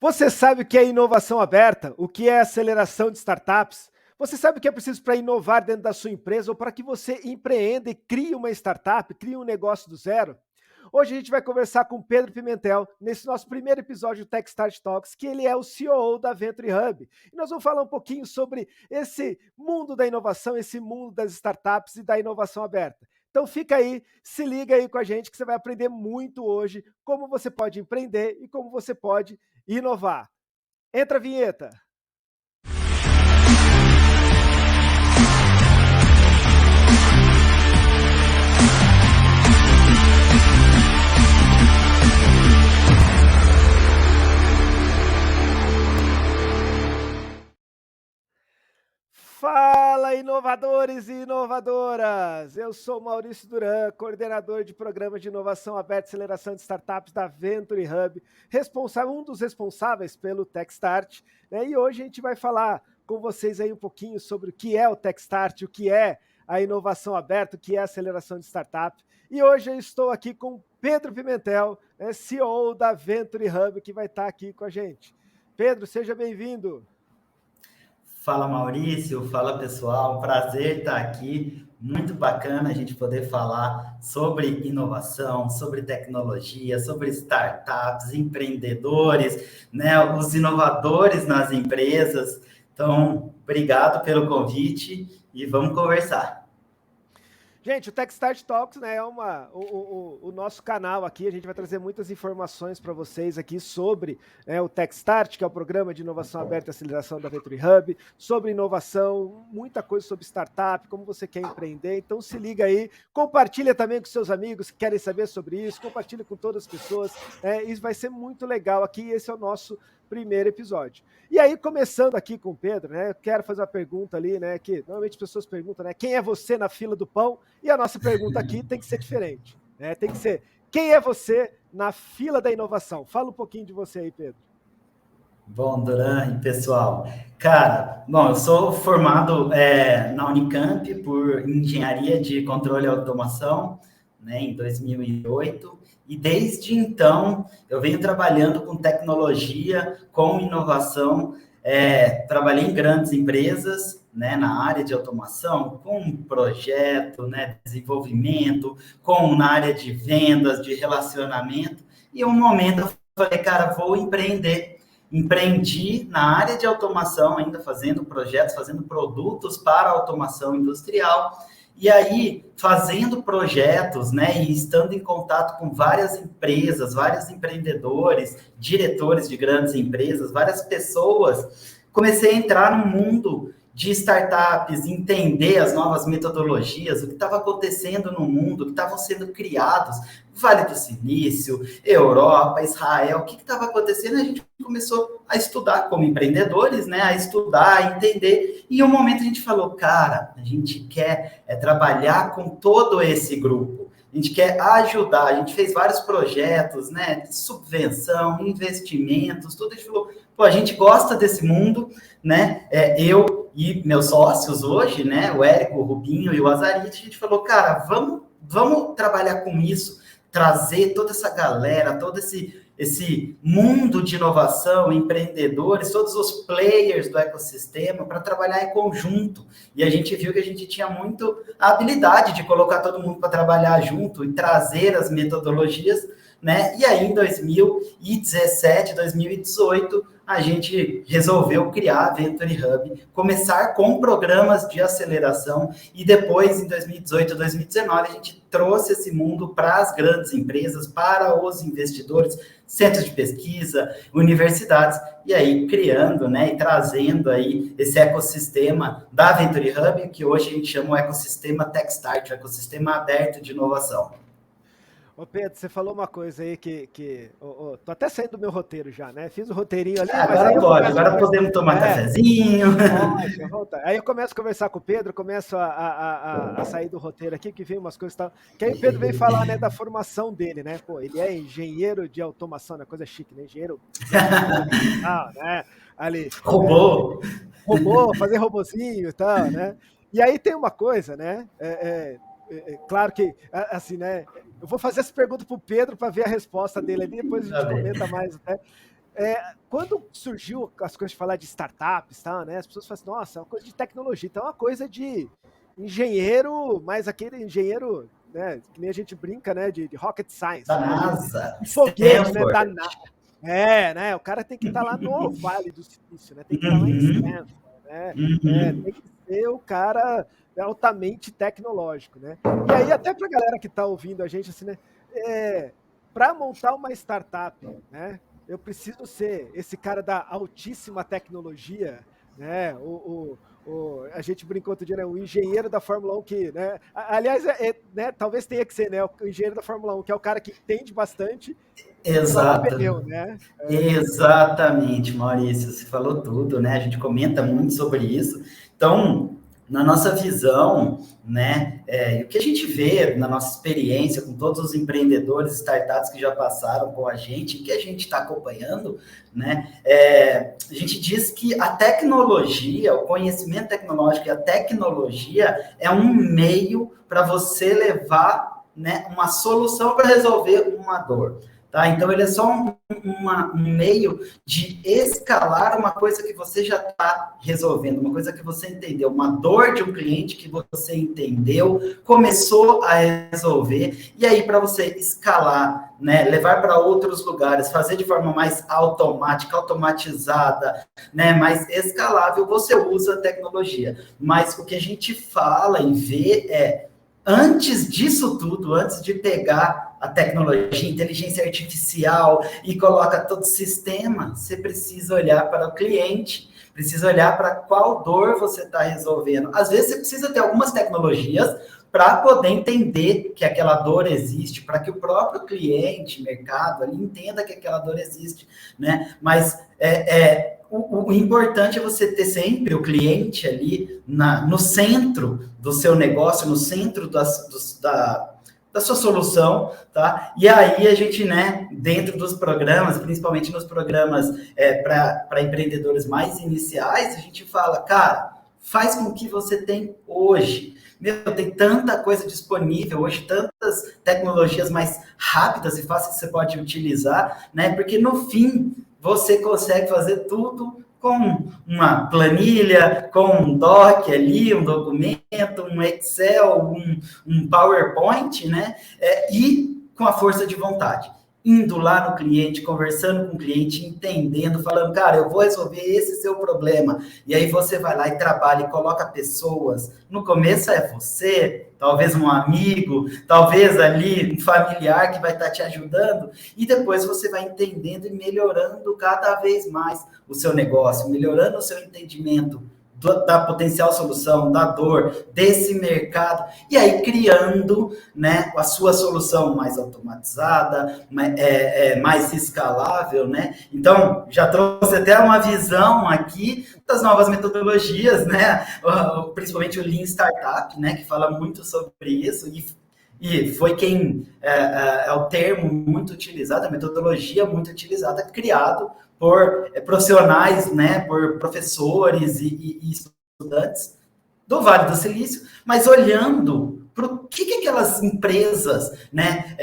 Você sabe o que é inovação aberta? O que é aceleração de startups? Você sabe o que é preciso para inovar dentro da sua empresa ou para que você empreenda e crie uma startup, crie um negócio do zero? Hoje a gente vai conversar com o Pedro Pimentel, nesse nosso primeiro episódio do Techstart Talks, que ele é o CEO da Venture Hub. E nós vamos falar um pouquinho sobre esse mundo da inovação, esse mundo das startups e da inovação aberta. Então fica aí, se liga aí com a gente que você vai aprender muito hoje como você pode empreender e como você pode inovar. Entra a vinheta. Fala, inovadores e inovadoras! Eu sou Maurício Duran, coordenador de programas de inovação aberta e aceleração de startups da Venture Hub, um dos responsáveis pelo Techstart, né? E hoje a gente vai falar com vocês aí um pouquinho sobre o que é o Techstart, o que é a inovação aberta, o que é a aceleração de startup. E hoje eu estou aqui com Pedro Pimentel, né, CEO da Venture Hub, que vai estar aqui com a gente. Pedro, seja bem-vindo! Fala Maurício, fala pessoal, prazer estar aqui, muito bacana a gente poder falar sobre inovação, sobre tecnologia, sobre startups, empreendedores, né, os inovadores nas empresas. Então, obrigado pelo convite e vamos conversar. Gente, o Techstart Talks, né, é o nosso canal aqui, a gente vai trazer muitas informações para vocês aqui sobre, né, o Techstart, que é o programa de inovação aberta e aceleração da Venture Hub, sobre inovação, muita coisa sobre startup, como você quer empreender, então se liga aí, compartilha também com seus amigos que querem saber sobre isso, compartilha com todas as pessoas, isso vai ser muito legal aqui, esse é o nosso primeiro episódio. E aí, começando aqui com o Pedro, né, eu quero fazer uma pergunta ali, né, que normalmente as pessoas perguntam, né, quem é você na fila do pão? E a nossa pergunta aqui tem que ser diferente, né, tem que ser, quem é você na fila da inovação? Fala um pouquinho de você aí, Pedro. Bom, Duran e pessoal, cara, bom, eu sou formado na Unicamp por Engenharia de Controle e Automação, né, em 2008, e desde então eu venho trabalhando com tecnologia, com inovação, trabalhei em grandes empresas, né, na área de automação, com projeto, né, desenvolvimento, na área de vendas, de relacionamento, e um momento eu falei, cara, vou empreender. Empreendi na área de automação, ainda fazendo projetos, fazendo produtos para automação industrial, e aí fazendo projetos, né, e estando em contato com várias empresas, vários empreendedores, diretores de grandes empresas, várias pessoas, comecei a entrar no mundo de startups, entender as novas metodologias, o que estava acontecendo no mundo, o que estavam sendo criados, Vale do Silício, Europa, Israel, o que estava acontecendo, a gente começou a estudar como empreendedores, né, a estudar, a entender, e em um momento a gente falou, cara, a gente quer trabalhar com todo esse grupo, a gente quer ajudar, a gente fez vários projetos, né, de subvenção, investimentos, tudo, a gente falou, pô, a gente gosta desse mundo, né, eu e meus sócios hoje, né, o Érico, o Rubinho e o Azarite, a gente falou, cara, vamos trabalhar com isso, trazer toda essa galera, todo esse mundo de inovação, empreendedores, todos os players do ecossistema para trabalhar em conjunto. E a gente viu que a gente tinha muito a habilidade de colocar todo mundo para trabalhar junto e trazer as metodologias, né? E aí, em 2017, 2018, a gente resolveu criar a Venture Hub, começar com programas de aceleração e depois, em 2018, 2019, a gente trouxe esse mundo para as grandes empresas, para os investidores, centros de pesquisa, universidades, e aí criando, né, e trazendo aí esse ecossistema da Venture Hub, que hoje a gente chama o ecossistema Techstart, o ecossistema aberto de inovação. Ô Pedro, você falou uma coisa aí tô até saindo do meu roteiro já, né? Fiz o roteirinho ali, mas agora aí pode, agora podemos tomar cafezinho. Pode, volta. Aí eu começo a conversar com o Pedro, começo a sair do roteiro aqui, que vem umas coisas e tal. Que aí o Pedro vem falar, né, da formação dele, né? Pô, ele é engenheiro de automação, né? Coisa chique, né? Engenheiro, né? Ali. Robô. Robô, fazer robozinho e tal, né? E aí tem uma coisa, né? Claro que, assim, né? Eu vou fazer essa pergunta para o Pedro para ver a resposta dele ali, depois a gente comenta mais, né? Quando surgiu as coisas de falar de startups, tá, né, as pessoas falam assim, nossa, é uma coisa de tecnologia, então é uma coisa de engenheiro, mas aquele engenheiro, né, que nem a gente brinca, né, de rocket science, Da né, NASA, de foguete, né, Stanford. né, o cara tem que estar lá no Vale do Silício, né, tem que estar lá em Uhum, Stanford, né, uhum. tem que ser o cara altamente tecnológico, né, e aí até para a galera que está ouvindo a gente, assim, né, para montar uma startup, né, eu preciso ser esse cara da altíssima tecnologia, né? A gente brincou outro dia, né? O engenheiro da Fórmula 1 que, né? Aliás, né? Talvez tenha que ser, né? O engenheiro da Fórmula 1, que é o cara que entende bastante de trocar Exato. pneu, né? Exatamente, Maurício, você falou tudo, né? A gente comenta muito sobre isso. Então, na nossa visão, né, e o que a gente vê na nossa experiência com todos os empreendedores, startups que já passaram com a gente, que a gente está acompanhando, né, a gente diz que a tecnologia, o conhecimento tecnológico e a tecnologia é um meio para você levar, né, uma solução para resolver uma dor. Tá? Então, ele é só um meio de escalar uma coisa que você já está resolvendo, uma coisa que você entendeu, uma dor de um cliente que você entendeu, começou a resolver, e aí para você escalar, né, levar para outros lugares, fazer de forma mais automática, automatizada, né, mais escalável, você usa a tecnologia. Mas o que a gente fala e vê antes disso tudo, antes de pegar a tecnologia, inteligência artificial e coloca todo o sistema, você precisa olhar para o cliente, precisa olhar para qual dor você está resolvendo. Às vezes você precisa ter algumas tecnologias para poder entender que aquela dor existe, para que o próprio cliente, mercado, ali entenda que aquela dor existe, né? Mas o importante é você ter sempre o cliente ali no centro do seu negócio, no centro da sua solução, tá? E aí a gente, né, dentro dos programas, principalmente nos programas para empreendedores mais iniciais, a gente fala, cara, faz com o que você tem hoje. Meu, tem tanta coisa disponível hoje, tantas tecnologias mais rápidas e fáceis que você pode utilizar, né? Porque no fim você consegue fazer tudo com uma planilha, com um doc ali, um documento, um Excel, um PowerPoint, né? E com a força de vontade. Indo lá no cliente, conversando com o cliente, entendendo, falando, cara, eu vou resolver esse seu problema. E aí você vai lá e trabalha e coloca pessoas. No começo é você, talvez um amigo, talvez ali um familiar que vai estar te ajudando, e depois você vai entendendo e melhorando cada vez mais o seu negócio, melhorando o seu entendimento da potencial solução, da dor, desse mercado, e aí criando, né, a sua solução mais automatizada, mais escalável, né? Então, já trouxe até uma visão aqui das novas metodologias, né? Principalmente o Lean Startup, né, que fala muito sobre isso, e foi quem é o termo muito utilizado, a metodologia muito utilizada, criado por profissionais, né, por professores e estudantes do Vale do Silício, mas olhando para o que aquelas empresas, né,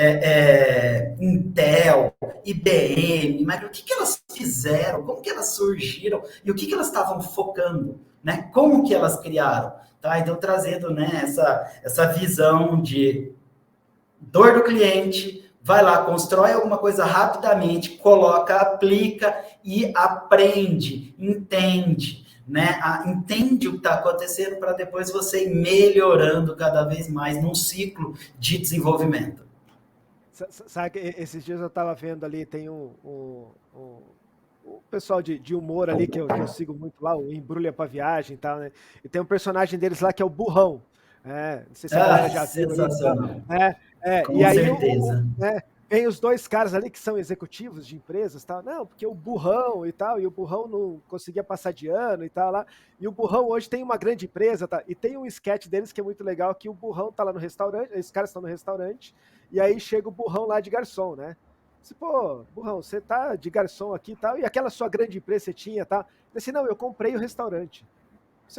Intel, IBM, mas o que elas fizeram, como que elas surgiram e o que elas estavam focando, né, como que elas criaram, tá? Então trazendo, né, essa visão de dor do cliente, vai lá, constrói alguma coisa rapidamente, coloca, aplica e aprende, entende, né? Entende o que está acontecendo para depois você ir melhorando cada vez mais num ciclo de desenvolvimento. Sabe, esses dias eu estava vendo ali, tem o pessoal de humor ali que eu sigo muito lá, o Embrulha pra Viagem e tal, né? E tem um personagem deles lá que é o Burrão. Não sei se a galera já viu aí. Tá? Sensacional. E Com aí certeza. vem os dois caras ali que são executivos de empresas, tal. Não, porque o Burrão e tal, e o Burrão não conseguia passar de ano e tal lá. E o Burrão hoje tem uma grande empresa, tá? E tem um sketch deles que é muito legal, que o Burrão tá lá no restaurante, esses caras estão no restaurante, e aí chega o Burrão lá de garçom, né? Pô, Burrão, você tá de garçom aqui e tal, e aquela sua grande empresa você tinha, tá? Ele disse, não, eu comprei o restaurante.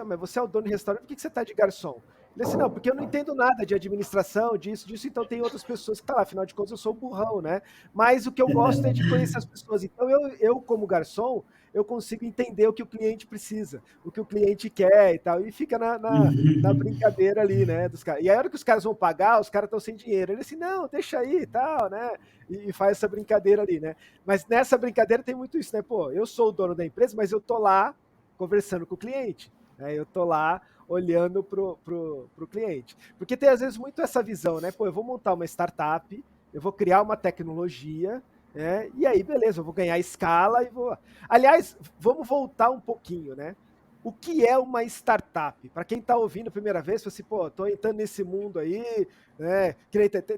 Mas você é o dono do restaurante, por que você tá de garçom? Ele assim, não, porque eu não entendo nada de administração, disso, então tem outras pessoas que estão lá, afinal de contas eu sou burrão, né? Mas o que eu gosto é de conhecer as pessoas. Então eu como garçom, eu consigo entender o que o cliente precisa, o que o cliente quer e tal, e fica na brincadeira ali, né, dos caras. E aí a hora que os caras vão pagar, os caras estão sem dinheiro. Ele assim, não, deixa aí e tal, né? E faz essa brincadeira ali, né? Mas nessa brincadeira tem muito isso, né? Pô, eu sou o dono da empresa, mas eu tô lá conversando com o cliente, né? Eu tô lá olhando pro cliente. Porque tem, às vezes, muito essa visão, né? Pô, eu vou montar uma startup, eu vou criar uma tecnologia, né? E aí, beleza, eu vou ganhar escala e vou. Aliás, vamos voltar um pouquinho, né? O que é uma startup? Para quem está ouvindo a primeira vez, fala assim, pô, estou entrando nesse mundo aí, né?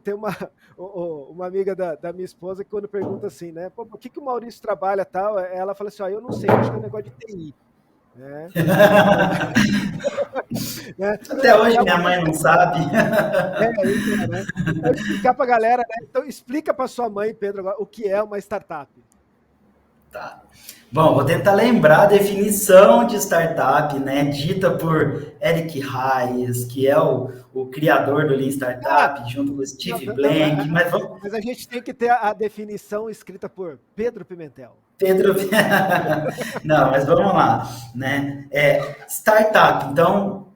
Tem uma amiga da minha esposa que quando pergunta assim, né? Pô, por que o Maurício trabalha tal? Ela fala assim, ó, eu não sei, acho que é um negócio de TI. Né? Né? Até hoje minha mãe não sabe. Então, né? Então, explicar para a galera, né? Então, explica para sua mãe, Pedro, agora, o que é uma startup. Tá. Bom, vou tentar lembrar a definição de startup, né, dita por Eric Ries, que é o criador do Lean Startup, junto com Steve Blank, mas a gente tem que ter a definição escrita por Pedro Pimentel. Pedro, não, mas vamos lá, né? Startup, então,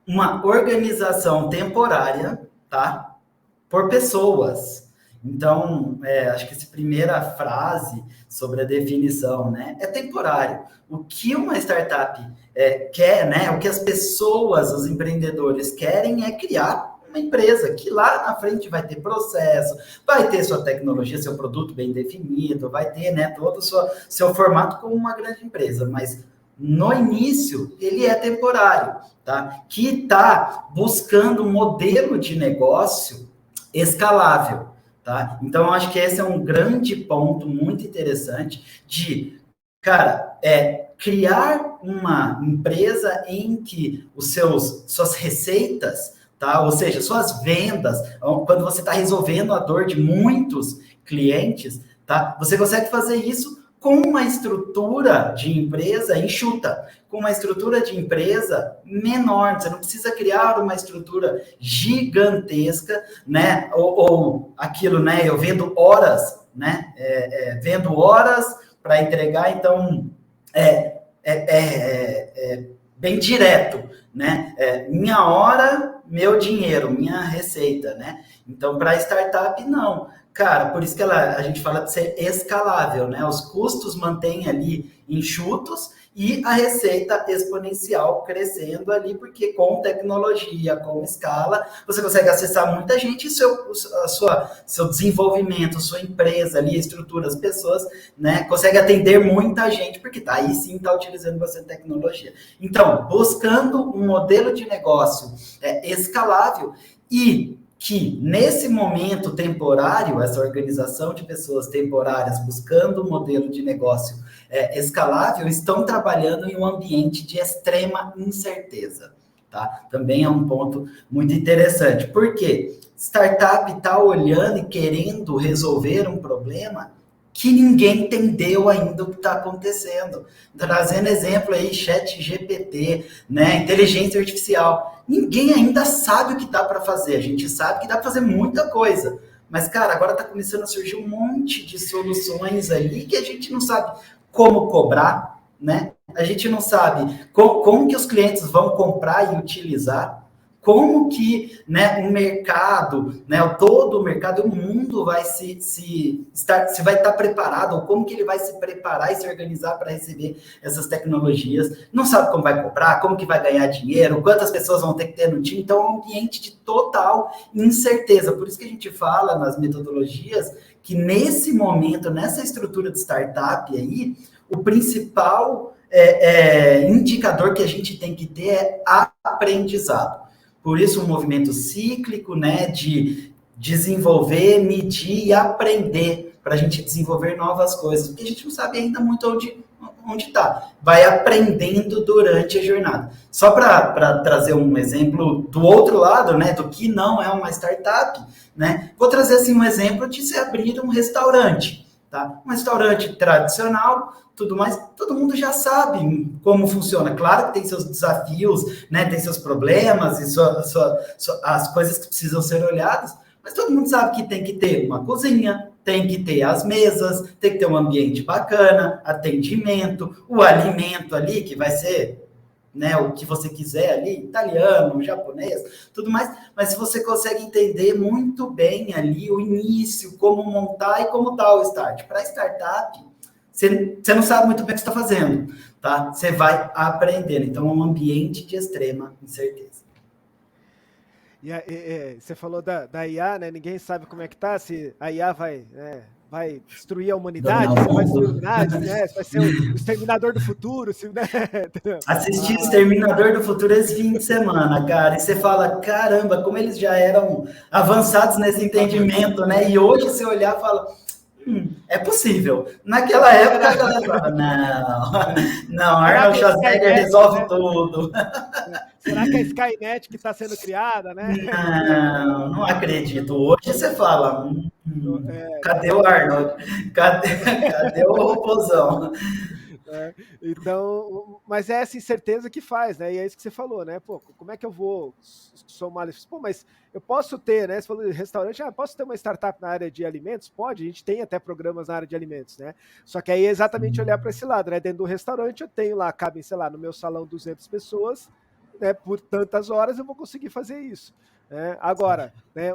uma organização temporária, tá? Por pessoas. Então, acho que essa primeira frase sobre a definição, né, é temporário. O que uma startup quer, né, o que as pessoas, os empreendedores querem é criar uma empresa que lá na frente vai ter processo, vai ter sua tecnologia, seu produto bem definido, vai ter, né, todo o seu formato como uma grande empresa, mas no início ele é temporário, tá? Que está buscando um modelo de negócio escalável, tá? Então, eu acho que esse é um grande ponto muito interessante de, cara, criar uma empresa em que suas receitas, tá? Ou seja, suas vendas, quando você está resolvendo a dor de muitos clientes, tá? Você consegue fazer isso com uma estrutura de empresa enxuta, com uma estrutura de empresa menor. Você não precisa criar uma estrutura gigantesca, né? Ou aquilo, né? Eu vendo horas, né? Vendo horas para entregar, então bem direto, né? Minha hora, meu dinheiro, minha receita, né? Então, para startup, não. Cara, por isso que a gente fala de ser escalável, né? Os custos mantêm ali enxutos e a receita exponencial crescendo ali, porque com tecnologia, com escala, você consegue acessar muita gente e seu desenvolvimento, sua empresa ali, estrutura, as pessoas, né? Consegue atender muita gente, porque aí sim está utilizando você tecnologia. Então, buscando um modelo de negócio escalável e que nesse momento temporário, essa organização de pessoas temporárias buscando um modelo de negócio escalável, estão trabalhando em um ambiente de extrema incerteza, tá? Também é um ponto muito interessante. Por quê? Startup está olhando e querendo resolver um problema que ninguém entendeu ainda o que está acontecendo. Trazendo exemplo aí, ChatGPT, né, inteligência artificial. Ninguém ainda sabe o que dá para fazer. A gente sabe que dá para fazer muita coisa. Mas, cara, agora está começando a surgir um monte de soluções ali que a gente não sabe como cobrar, né? A gente não sabe como que os clientes vão comprar e utilizar. Como que, né, o mercado, né, todo o mercado, o mundo vai se vai estar preparado, ou como que ele vai se preparar e se organizar para receber essas tecnologias. Não sabe como vai comprar, como que vai ganhar dinheiro, quantas pessoas vão ter que ter no time. Então, é um ambiente de total incerteza. Por isso que a gente fala nas metodologias que nesse momento, nessa estrutura de startup aí, o principal indicador que a gente tem que ter é aprendizado. Por isso, um movimento cíclico, né, de desenvolver, medir e aprender para a gente desenvolver novas coisas, porque a gente não sabe ainda muito onde está. Vai aprendendo durante a jornada. Só para trazer um exemplo do outro lado, né, do que não é uma startup, né, vou trazer assim um exemplo de se abrir um restaurante. tá? Um restaurante tradicional, tudo mais, todo mundo já sabe como funciona. Claro que tem seus desafios, né? Tem seus problemas e as coisas que precisam ser olhadas, mas todo mundo sabe que tem que ter uma cozinha, tem que ter as mesas, tem que ter um ambiente bacana, atendimento, o alimento ali, que vai ser, né, o que você quiser ali, italiano, japonês, tudo mais, mas se você consegue entender muito bem ali o início, como montar e como tá o start. Para startup, você não sabe muito bem o que você está fazendo, tá? Você vai aprendendo. Então, é um ambiente de extrema incerteza. Você falou da IA, né? Ninguém sabe como é que tá, se a IA vai destruir a humanidade, se vai destruir a humanidade, né? Se vai ser o exterminador do futuro, se, né? Assisti Exterminador do Futuro esse fim de semana, cara, e você fala, caramba, como eles já eram avançados nesse entendimento, né? E hoje você olhar e fala, é possível. Naquela época a galera falava, não, Arnold Schwarzenegger resolve tudo. Será que é a Skynet que está sendo criada, né? Não acredito. Hoje você fala, cadê o Arnold? Cadê o robôzão? Então, mas é essa incerteza que faz, né? E é isso que você falou, né? Pô, como é que eu vou somar isso? Pô, mas eu posso ter, né? Você falou de restaurante, posso ter uma startup na área de alimentos? Pode, a gente tem até programas na área de alimentos, né? Só que aí é exatamente olhar para esse lado, né? Dentro do restaurante eu tenho lá, cabem, sei lá, no meu salão 200 pessoas, né? Por tantas horas eu vou conseguir fazer isso. Né? Agora, né?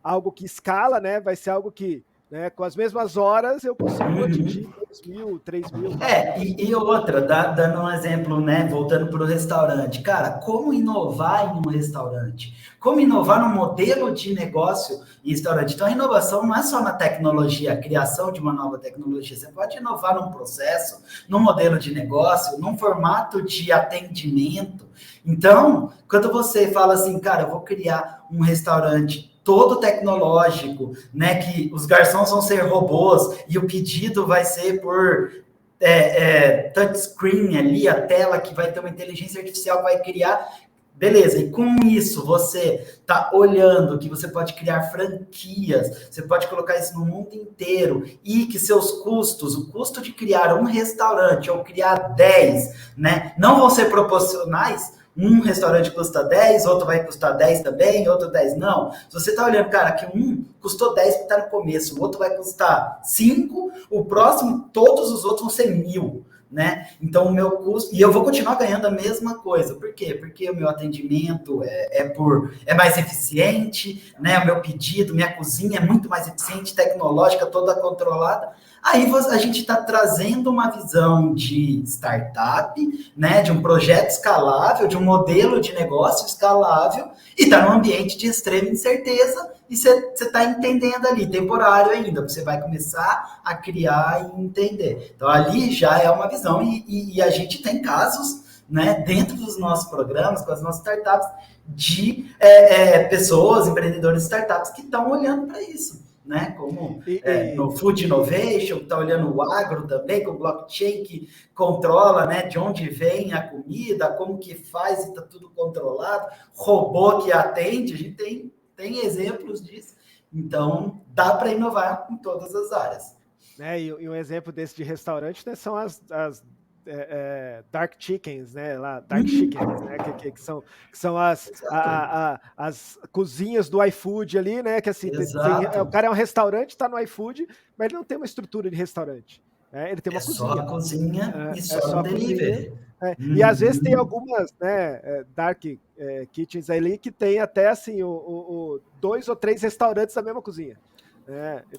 Algo que escala, né? Vai ser algo que, né, com as mesmas horas eu consigo atingir 2.000, 3.000. E outra, dando um exemplo, né, voltando para o restaurante. Cara, como inovar em um restaurante? Como inovar no modelo de negócio em restaurante? Então, a inovação não é só na tecnologia, a criação de uma nova tecnologia. Você pode inovar num processo, num modelo de negócio, num formato de atendimento. Então, quando você fala assim, cara, eu vou criar um restaurante todo tecnológico, né? Que os garçons vão ser robôs e o pedido vai ser por touchscreen ali, a tela que vai ter uma inteligência artificial que vai criar. Beleza, e com isso você está olhando que você pode criar franquias, você pode colocar isso no mundo inteiro e que seus custos, o custo de criar um restaurante ou criar 10, né, não vão ser proporcionais. Um restaurante custa 10, outro vai custar 10 também, outro 10 não. Se você está olhando, cara, que um custou 10 porque está no começo, o outro vai custar 5, o próximo, todos os outros vão ser 1.000, né? Então, o meu custo... E eu vou continuar ganhando a mesma coisa. Por quê? Porque o meu atendimento é mais eficiente, né? O meu pedido, minha cozinha é muito mais eficiente, tecnológica, toda controlada. Aí a gente está trazendo uma visão de startup, né, de um projeto escalável, de um modelo de negócio escalável, e está num ambiente de extrema incerteza, e você está entendendo ali, temporário ainda, você vai começar a criar e entender. Então, ali já é uma visão, e a gente tem casos, né, dentro dos nossos programas, com as nossas startups, de pessoas, empreendedores, startups, que estão olhando para isso. Né? Como no Food Innovation, que está olhando o agro também, com o blockchain que controla, né, de onde vem a comida, como que faz e está tudo controlado, robô que atende, a gente tem exemplos disso. Então, dá para inovar em todas as áreas. E um exemplo desse de restaurante, né, são as dark chickens, né? Lá, dark chickens, né? Que são as cozinhas do iFood ali, né? Que assim, o cara é um restaurante, está no iFood, mas ele não tem uma estrutura de restaurante. Né? Ele tem uma cozinha. Só a cozinha e só no delivery. E às vezes tem algumas, né, dark kitchens ali que tem até assim 2 ou 3 restaurantes na mesma cozinha.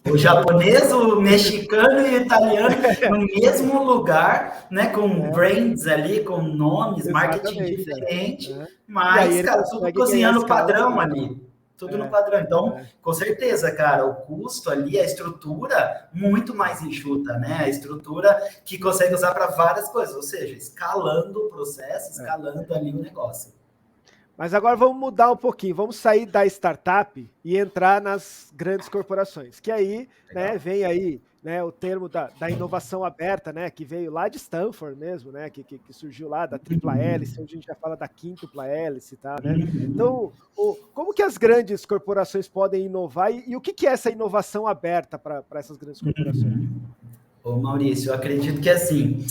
O japonês, o mexicano e o italiano no mesmo lugar, né, com brands ali, com nomes, marketing diferente, mas, cara, tudo cozinhando padrão ali. Tudo no padrão. Então, com certeza, cara, o custo ali, a estrutura muito mais enxuta, né? A estrutura que consegue usar para várias coisas, ou seja, escalando o processo, escalando ali o negócio. Mas agora vamos mudar um pouquinho, vamos sair da startup e entrar nas grandes corporações, que aí, né, vem aí, né, o termo da inovação aberta, né, que veio lá de Stanford mesmo, né, que surgiu lá da tripla hélice, hoje a gente já fala da quíntupla hélice, tá, né? Então, como que as grandes corporações podem inovar e o que é essa inovação aberta para essas grandes corporações? Ô Maurício, eu acredito que assim,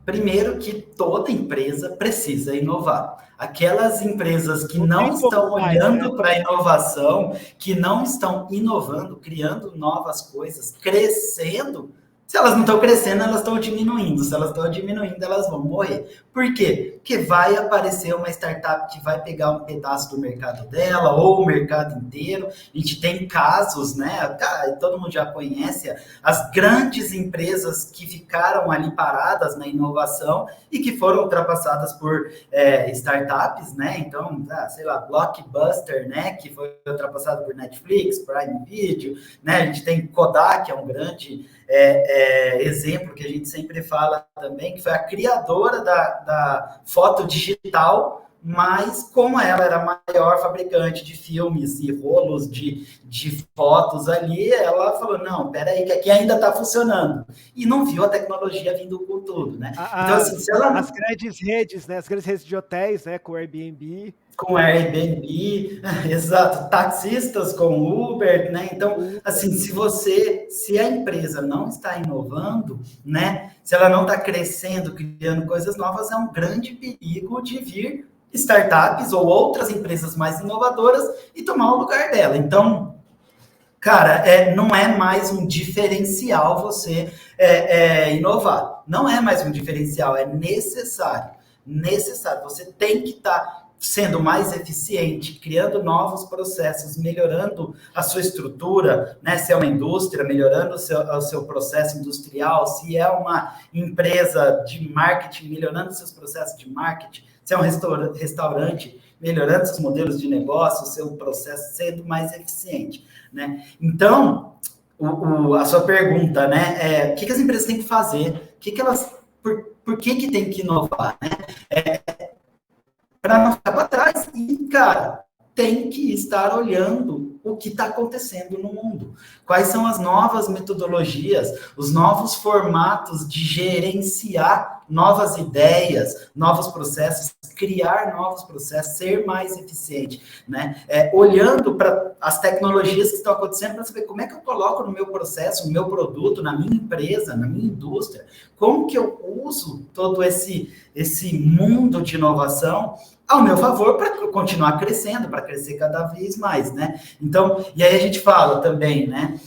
primeiro que toda empresa precisa inovar. Aquelas empresas que Não não tem como estão mais, né? olhando para a inovação, que não estão inovando, criando novas coisas, crescendo, se elas não estão crescendo, elas estão diminuindo. Se elas estão diminuindo, elas vão morrer. Por quê? Porque vai aparecer uma startup que vai pegar um pedaço do mercado dela, ou o mercado inteiro. A gente tem casos, né? Todo mundo já conhece as grandes empresas que ficaram ali paradas na inovação e que foram ultrapassadas por startups, né? Então, sei lá, Blockbuster, né? Que foi ultrapassado por Netflix, Prime Video, né? A gente tem Kodak, que é um grande exemplo que a gente sempre fala também, que foi a criadora da foto digital, mas como ela era a maior fabricante de filmes e rolos de fotos ali, ela falou, não, peraí, que aqui ainda está funcionando. E não viu a tecnologia vindo com tudo, né? Então, assim, se ela... As grandes redes, né? As grandes redes de hotéis, né? Com o Airbnb. Com Airbnb, exato, taxistas com Uber, né? Então, assim, se a empresa não está inovando, né? Se ela não está crescendo, criando coisas novas, é um grande perigo de vir startups ou outras empresas mais inovadoras e tomar o lugar dela. Então, cara, não é mais um diferencial você inovar. Não é mais um diferencial, é necessário. Necessário. Você tem que estar sendo mais eficiente, criando novos processos, melhorando a sua estrutura, né? Se é uma indústria, melhorando o seu processo industrial, se é uma empresa de marketing, melhorando seus processos de marketing, se é um restaurante, melhorando seus modelos de negócio, seu processo sendo mais eficiente, né? Então, a sua pergunta, né? O que as empresas têm que fazer? Por que tem que inovar, né? Para não ficar para trás. E, cara, tem que estar olhando o que está acontecendo no mundo. Quais são as novas metodologias, os novos formatos de gerenciar novas ideias, novos processos, criar novos processos, ser mais eficiente, né? Olhando para as tecnologias que estão acontecendo para saber como é que eu coloco no meu processo, no meu produto, na minha empresa, na minha indústria, como que eu uso todo esse mundo de inovação ao meu favor para continuar crescendo, para crescer cada vez mais, né? Então, e aí a gente fala também, né?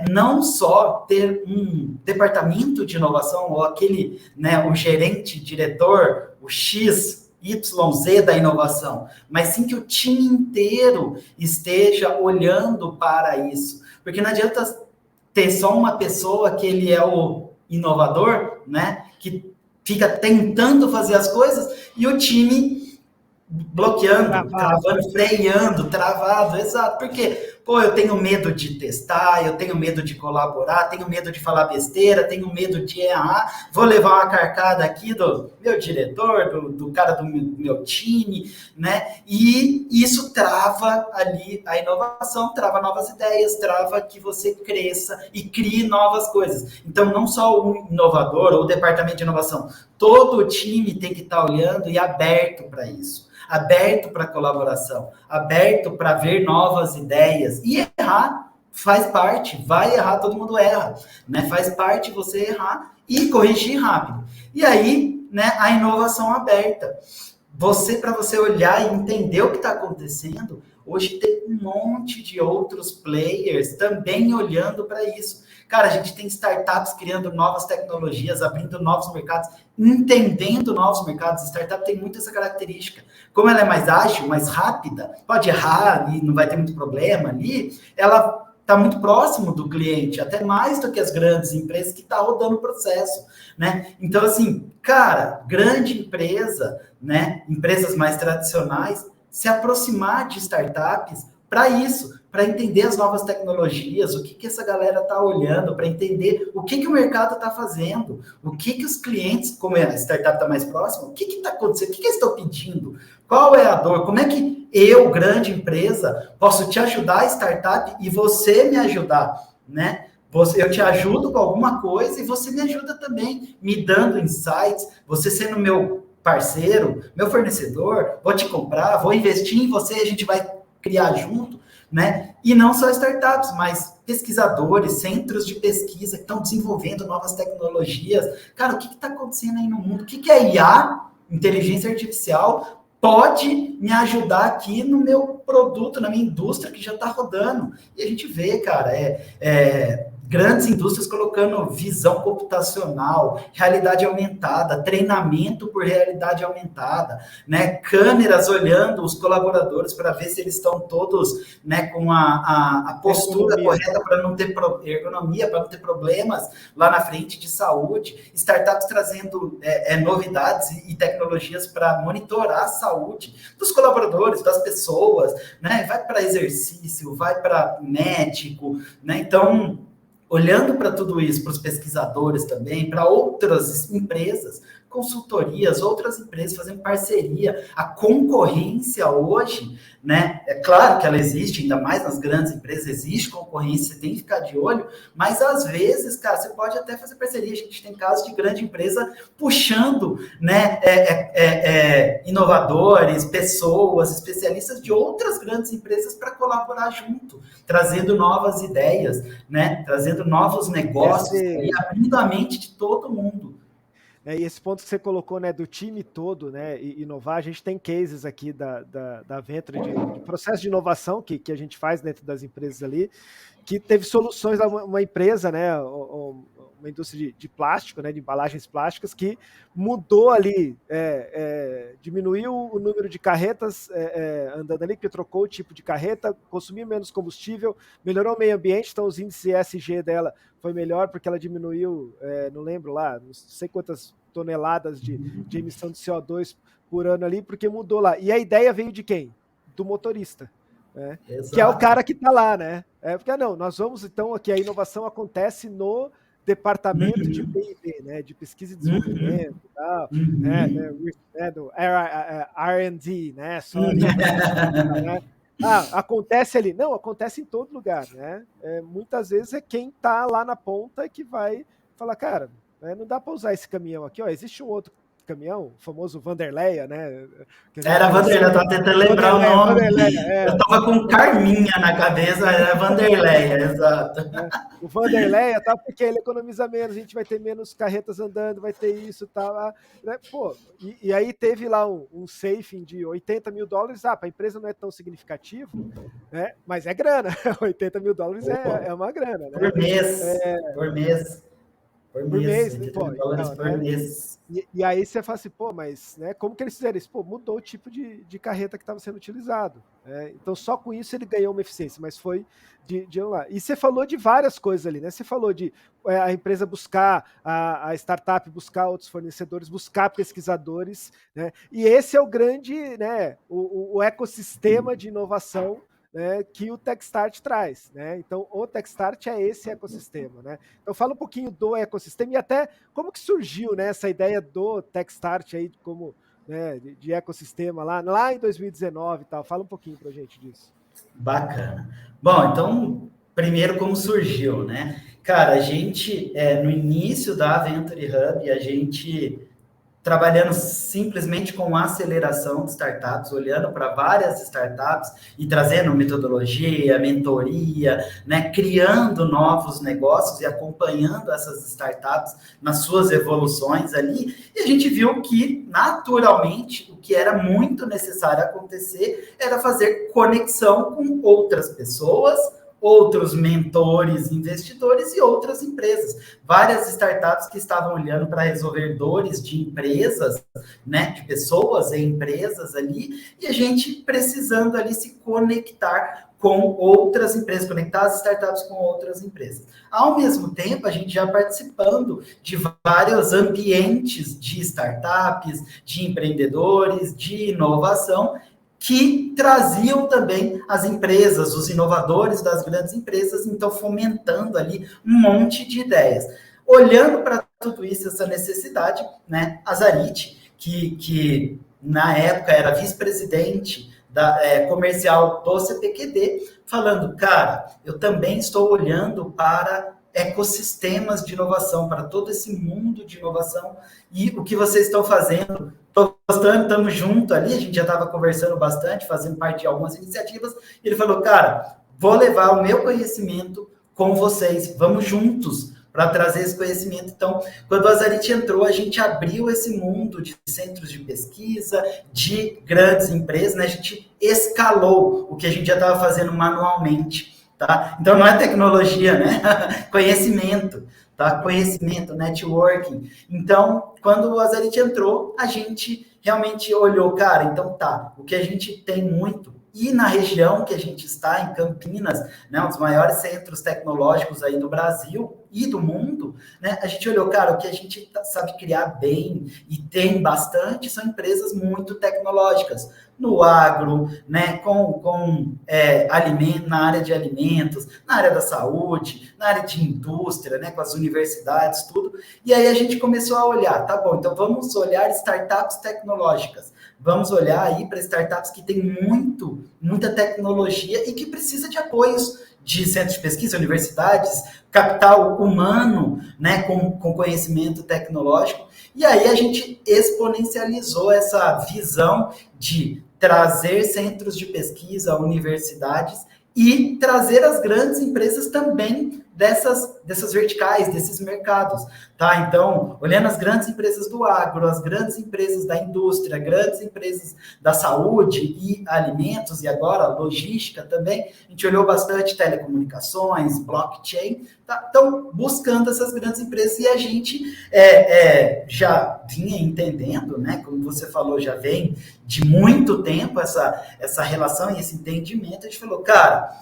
Não só ter um departamento de inovação ou aquele, né, o gerente, diretor, o X, YZ da inovação, mas sim que o time inteiro esteja olhando para isso. Porque não adianta ter só uma pessoa que ele é o inovador, né? Que fica tentando fazer as coisas e o time bloqueando, travando, freando, travado, exato. Porque, eu tenho medo de testar, eu tenho medo de colaborar, tenho medo de falar besteira, tenho medo de errar, vou levar uma carcada aqui do meu diretor, do cara do meu time, né? E isso trava ali a inovação, trava novas ideias, trava que você cresça e crie novas coisas. Então, não só o inovador ou o departamento de inovação, todo o time tem que estar olhando e aberto para isso. Aberto para colaboração, aberto para ver novas ideias e errar faz parte, vai errar, todo mundo erra, né? Faz parte você errar e corrigir rápido. E aí, né, a inovação aberta. Para você olhar e entender o que está acontecendo, hoje tem um monte de outros players também olhando para isso. Cara, a gente tem startups criando novas tecnologias, abrindo novos mercados, entendendo novos mercados. A startup tem muito essa característica. Como ela é mais ágil, mais rápida, pode errar e não vai ter muito problema ali, ela está muito próximo do cliente, até mais do que as grandes empresas que estão rodando o processo, né? Então, assim, cara, grande empresa, né? Empresas mais tradicionais, se aproximar de startups para isso, para entender as novas tecnologias, o que essa galera está olhando, para entender o que o mercado está fazendo, o que os clientes, como a startup está mais próxima, o que está acontecendo, o que eles estão pedindo, qual é a dor, como é que eu, grande empresa, posso te ajudar, startup, e você me ajudar, né? Eu te ajudo com alguma coisa e você me ajuda também, me dando insights, você sendo meu parceiro, meu fornecedor, vou te comprar, vou investir em você, a gente vai criar junto, né? E não só startups, mas pesquisadores, centros de pesquisa que estão desenvolvendo novas tecnologias. Cara, o que está acontecendo aí no mundo? O que é IA, inteligência artificial, pode me ajudar aqui no meu produto, na minha indústria que já está rodando? E a gente vê, cara, grandes indústrias colocando visão computacional, realidade aumentada, treinamento por realidade aumentada, né? Câmeras olhando os colaboradores para ver se eles estão todos, né, com a postura correta para não ter ergonomia, para não ter problemas lá na frente de saúde. Startups trazendo novidades e tecnologias para monitorar a saúde dos colaboradores, das pessoas, né? Vai para exercício, vai para médico, né? Então, olhando para tudo isso, para os pesquisadores também, para outras empresas, consultorias, outras empresas fazendo parceria, a concorrência hoje, né? É claro que ela existe, ainda mais nas grandes empresas, existe concorrência, você tem que ficar de olho, mas às vezes, cara, você pode até fazer parceria. A gente tem casos de grande empresa puxando, né, inovadores, pessoas, especialistas de outras grandes empresas para colaborar junto, trazendo novas ideias, né, trazendo novos negócios, e abrindo a mente de todo mundo. E esse ponto que você colocou, né, do time todo, né, inovar, a gente tem cases aqui da Venture de processo de inovação que a gente faz dentro das empresas ali, que teve soluções, uma empresa, né, uma indústria de plástico, né, de embalagens plásticas, que mudou ali, diminuiu o número de carretas andando ali, que trocou o tipo de carreta, consumiu menos combustível, melhorou o meio ambiente, então os índices ESG dela foi melhor, porque ela diminuiu, não lembro lá, não sei quantas toneladas de emissão de CO2 por ano ali, porque mudou lá. E a ideia veio de quem? Do motorista. Né? Que é o cara que está lá, né? Porque não, nós vamos então aqui, a inovação acontece no departamento de P&D, né? De pesquisa e desenvolvimento, tal, do R&D, né? Só ali, né? Acontece ali. Não, acontece em todo lugar, né? Muitas vezes é quem está lá na ponta que vai falar, cara, não dá para usar esse caminhão aqui, ó, existe um outro caminhão, o famoso Vanderleia, né? Era Vanderleia, eu estava tentando lembrar o nome. Eu estava com Carminha na cabeça, era Vanderleia, exato. O Vanderleia, tá, porque ele economiza menos, a gente vai ter menos carretas andando, vai ter isso, tá, né? Pô, e aí teve lá um saving de $80 mil, para a empresa não é tão significativo, né? Mas é grana, $80 mil é uma grana, né? Por mês. Por mês, pô, então, por mês. E aí você fala assim, pô, mas né, como que eles fizeram isso? Pô, mudou o tipo de carreta que estava sendo utilizado. Então, só com isso ele ganhou uma eficiência, mas foi de lá. E você falou de várias coisas ali, né? Você falou de a empresa buscar, a startup buscar outros fornecedores, buscar pesquisadores, né? E esse é o grande, né, o ecossistema de inovação, né, que o Techstart traz, né? Então, o Techstart é esse ecossistema, né? Então, fala um pouquinho do ecossistema e até como que surgiu, né, essa ideia do Techstart aí como, né, de ecossistema lá em 2019 e tal. Fala um pouquinho pra gente disso. Bacana. Bom, então, primeiro como surgiu, né? Cara, a gente, no início da Venture Hub, a gente trabalhando simplesmente com aceleração de startups, olhando para várias startups e trazendo metodologia, mentoria, né, criando novos negócios e acompanhando essas startups nas suas evoluções ali, e a gente viu que, naturalmente, o que era muito necessário acontecer era fazer conexão com outras pessoas, outros mentores, investidores e outras empresas. Várias startups que estavam olhando para resolver dores de empresas, né, de pessoas e empresas ali, e a gente precisando ali se conectar com outras empresas, conectar as startups com outras empresas. Ao mesmo tempo, a gente já participando de vários ambientes de startups, de empreendedores, de inovação, que traziam também as empresas, os inovadores das grandes empresas, então fomentando ali um monte de ideias. Olhando para tudo isso, essa necessidade, né, a Zarit, que na época era vice-presidente comercial do CPQD, falando, cara, eu também estou olhando para ecossistemas de inovação, para todo esse mundo de inovação, e o que vocês estão fazendo, estou gostando, estamos juntos ali, a gente já estava conversando bastante, fazendo parte de algumas iniciativas, e ele falou, cara, vou levar o meu conhecimento com vocês, vamos juntos para trazer esse conhecimento. Então, quando o Azarit entrou, a gente abriu esse mundo de centros de pesquisa, de grandes empresas, né? A gente escalou o que a gente já estava fazendo manualmente, tá? Então, não é tecnologia, né? Conhecimento, tá? Conhecimento, networking. Então, quando o Azarit entrou, a gente realmente olhou, cara, então tá, o que a gente tem muito, e na região que a gente está, em Campinas, né, um dos maiores centros tecnológicos aí do Brasil e do mundo, né, a gente olhou, cara, o que a gente sabe criar bem e tem bastante são empresas muito tecnológicas, no agro, né, com alimento, na área de alimentos, na área da saúde, na área de indústria, né, com as universidades, tudo. E aí a gente começou a olhar, tá bom, então vamos olhar startups tecnológicas. Vamos olhar aí para startups que têm muita tecnologia e que precisa de apoios de centros de pesquisa, universidades, capital humano, né, com conhecimento tecnológico. E aí a gente exponencializou essa visão de trazer centros de pesquisa, universidades e trazer as grandes empresas também dessas verticais, desses mercados, tá? Então, olhando as grandes empresas do agro, as grandes empresas da indústria, grandes empresas da saúde e alimentos, e agora logística também, a gente olhou bastante telecomunicações, blockchain, tá? Então, buscando essas grandes empresas, e a gente já vinha entendendo, né? Como você falou, já vem de muito tempo essa relação e esse entendimento. A gente falou, cara,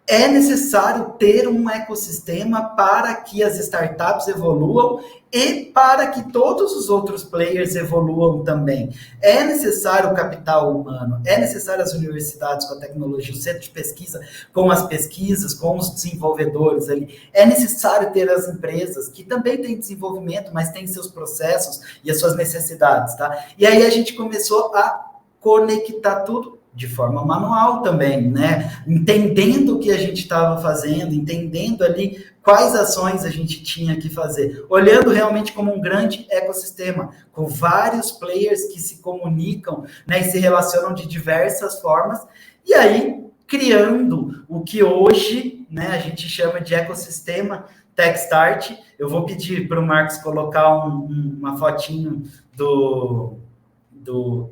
é necessário ter um ecossistema para que as startups evoluam e para que todos os outros players evoluam também. É necessário o capital humano, é necessário as universidades com a tecnologia, o centro de pesquisa com as pesquisas, com os desenvolvedores ali. É necessário ter as empresas que também têm desenvolvimento, mas têm seus processos e as suas necessidades, tá? E aí a gente começou a conectar tudo de forma manual também, né? Entendendo o que a gente estava fazendo, entendendo ali quais ações a gente tinha que fazer, olhando realmente como um grande ecossistema, com vários players que se comunicam, né, e se relacionam de diversas formas, e aí criando o que hoje, né, a gente chama de ecossistema Techstart. Eu vou pedir para o Marcos colocar uma fotinho do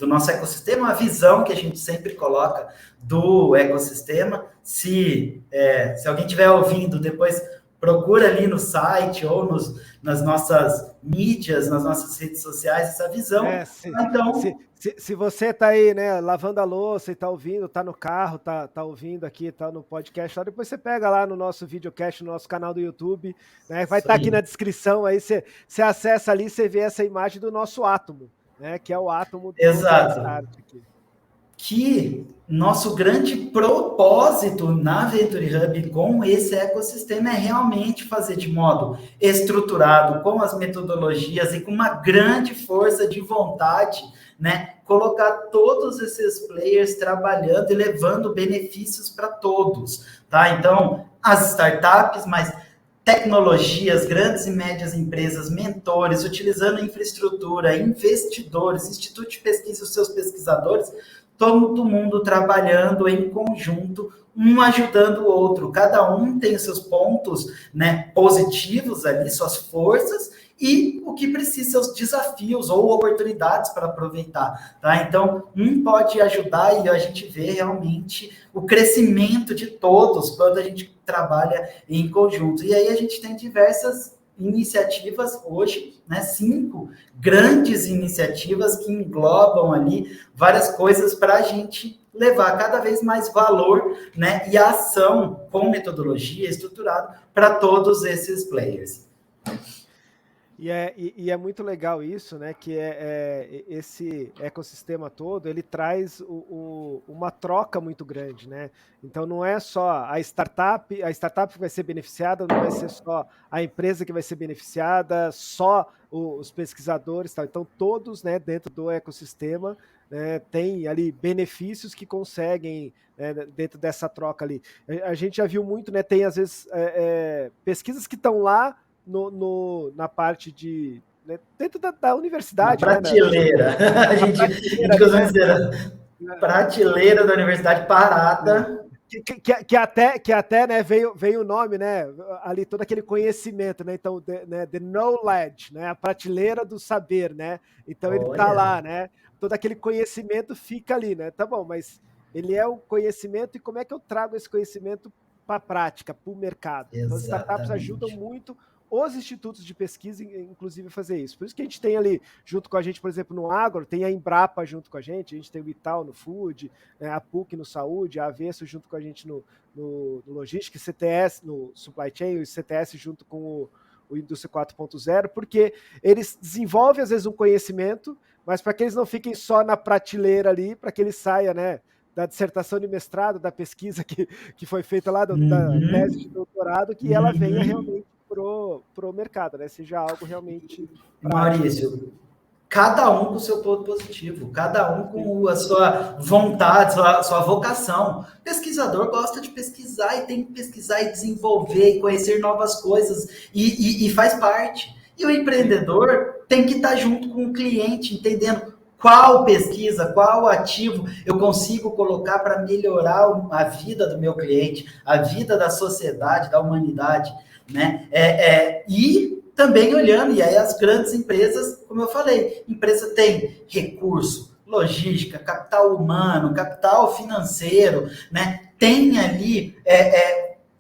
nosso ecossistema, a visão que a gente sempre coloca do ecossistema. Se alguém estiver ouvindo, depois procura ali no site ou nas nossas mídias, nas nossas redes sociais, essa visão. Se você está aí, né, lavando a louça e está ouvindo, está no carro, tá ouvindo aqui, está no podcast, depois você pega lá no nosso videocast, no nosso canal do YouTube, né, vai estar aqui na descrição, aí você acessa ali, você vê essa imagem do nosso átomo, né, que é o átomo do Exato. Que nosso grande propósito na Venture Hub com esse ecossistema é realmente fazer de modo estruturado, com as metodologias e com uma grande força de vontade, né, colocar todos esses players trabalhando e levando benefícios para todos, tá? Então, as startups, mas tecnologias, grandes e médias empresas, mentores, utilizando infraestrutura, investidores, instituto de pesquisa, os seus pesquisadores, todo mundo trabalhando em conjunto, um ajudando o outro. Cada um tem seus pontos, né, positivos ali, suas forças, e o que precisa, seus desafios ou oportunidades para aproveitar, tá? Então, um pode ajudar e a gente vê realmente o crescimento de todos quando a gente trabalha em conjunto. E aí a gente tem diversas iniciativas hoje, né? 5 grandes iniciativas que englobam ali várias coisas para a gente levar cada vez mais valor, né, e ação com metodologia estruturada para todos esses players. E é muito legal isso, né? Que esse ecossistema todo, ele traz uma troca muito grande, né? Então não é só a startup que vai ser beneficiada, não vai ser só a empresa que vai ser beneficiada, só os pesquisadores, tal. Então todos, né, dentro do ecossistema, né, tem ali benefícios que conseguem, né, dentro dessa troca ali. A gente já viu muito, né? Tem às vezes pesquisas que estão lá na parte de, né, dentro da universidade. Na prateleira. Né? A gente costuma dizer, prateleira da universidade parada. que até né, veio o nome, né? Ali todo aquele conhecimento, né? Então, the knowledge, né? A prateleira do saber, né? Então ele tá Olha, lá, né? Todo aquele conhecimento fica ali, né? Tá bom, mas ele é o conhecimento e como é que eu trago esse conhecimento para a prática, para o mercado? Então, as startups ajudam exatamente. muito os institutos de pesquisa, inclusive, a fazer isso. Por isso que a gente tem ali, junto com a gente, por exemplo, no Agro, tem a Embrapa junto com a gente tem o Itaú no Food, né, a PUC no Saúde, a Avesso junto com a gente no Logística, CTS no Supply Chain, o CTS junto com o Indústria 4.0, porque eles desenvolvem, às vezes, um conhecimento, mas para que eles não fiquem só na prateleira ali, para que ele saia, né, da dissertação de mestrado, da pesquisa que foi feita lá, da tese de Uhum, doutorado, que ela venha uhum. realmente pro mercado, né? Seja algo realmente prático mesmo. Maurício, cada um com o seu ponto positivo, cada um com a sua vontade, sua vocação. Pesquisador gosta de pesquisar e tem que pesquisar e desenvolver e conhecer novas coisas e faz parte. E o Sim. empreendedor tem que estar junto com o cliente, entendendo qual pesquisa, qual ativo eu consigo colocar para melhorar a vida do meu cliente, a vida da sociedade, da humanidade, né? E também olhando, e aí as grandes empresas, como eu falei, empresa tem recurso, logística, capital humano, capital financeiro, né? Tem ali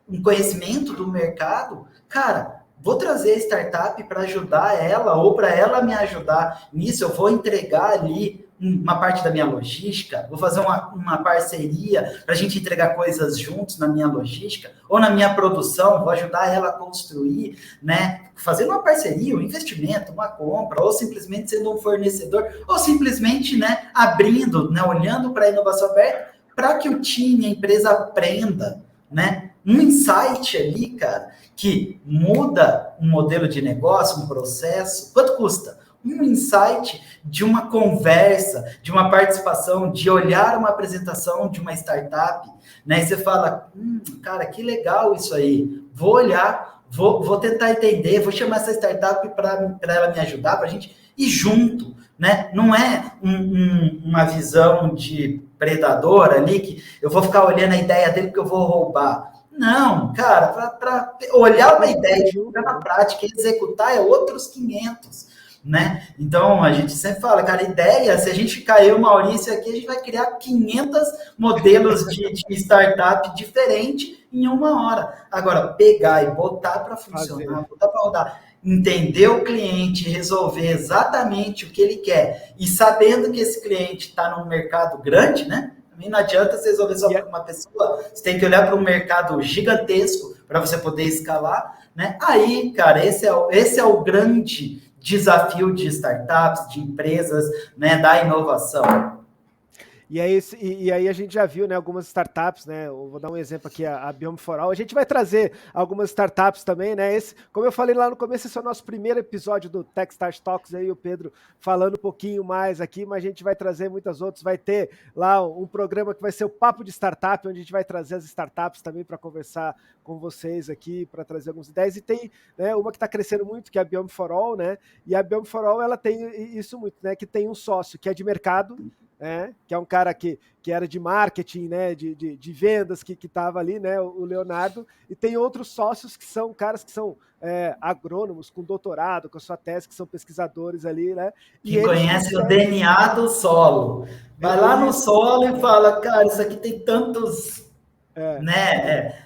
um conhecimento do mercado, cara, vou trazer a startup para ajudar ela ou para ela me ajudar nisso, eu vou entregar ali uma parte da minha logística, vou fazer uma parceria para a gente entregar coisas juntos na minha logística ou na minha produção, vou ajudar ela a construir, né? Fazendo uma parceria, um investimento, uma compra, ou simplesmente sendo um fornecedor, ou simplesmente, né, abrindo, né, olhando para a inovação aberta, para que o time, a empresa aprenda, né? Um insight ali, cara, que muda um modelo de negócio, um processo, quanto custa? Um insight de uma conversa, de uma participação, de olhar uma apresentação de uma startup, né? E você fala, cara, que legal isso aí. Vou olhar, vou tentar entender, vou chamar essa startup para ela me ajudar, para a gente ir junto, né? Não é uma visão de predador ali, que eu vou ficar olhando a ideia dele porque eu vou roubar. Não, cara, para olhar uma ideia, colocar na prática e executar é outros 500, né? Então, a gente sempre fala, cara, ideia, se a gente cair o Maurício aqui, a gente vai criar 500 modelos de startup diferente em uma hora. Agora, pegar e botar para funcionar, botar para rodar, entender o cliente, resolver exatamente o que ele quer, e sabendo que esse cliente está num mercado grande, né? Também não adianta você resolver só para uma pessoa, você tem que olhar para um mercado gigantesco para você poder escalar, né? Aí, cara, esse é o grande desafio de startups, de empresas, né, da inovação. E aí a gente já viu, né, algumas startups, né? Eu vou dar um exemplo aqui, a Biome For All. A gente vai trazer algumas startups também, né? Como eu falei lá no começo, esse é o nosso primeiro episódio do Techstars Talks aí, o Pedro falando um pouquinho mais aqui, mas a gente vai trazer muitas outras. Vai ter lá um programa que vai ser o Papo de Startup, onde a gente vai trazer as startups também para conversar com vocês aqui, para trazer algumas ideias. E tem, né, uma que está crescendo muito, que é a Biome For All, né? E a Biome For All, ela tem isso muito, né? Que tem um sócio que é de mercado, que é um cara que era de marketing, né, de vendas, que estava ali, né, o Leonardo, e tem outros sócios que são caras que são agrônomos, com doutorado, com a sua tese, que são pesquisadores ali, né, e Que eles conhece o conseguem... DNA do solo. Vai lá no Isso, solo e fala, cara, isso aqui tem tantos, é, né,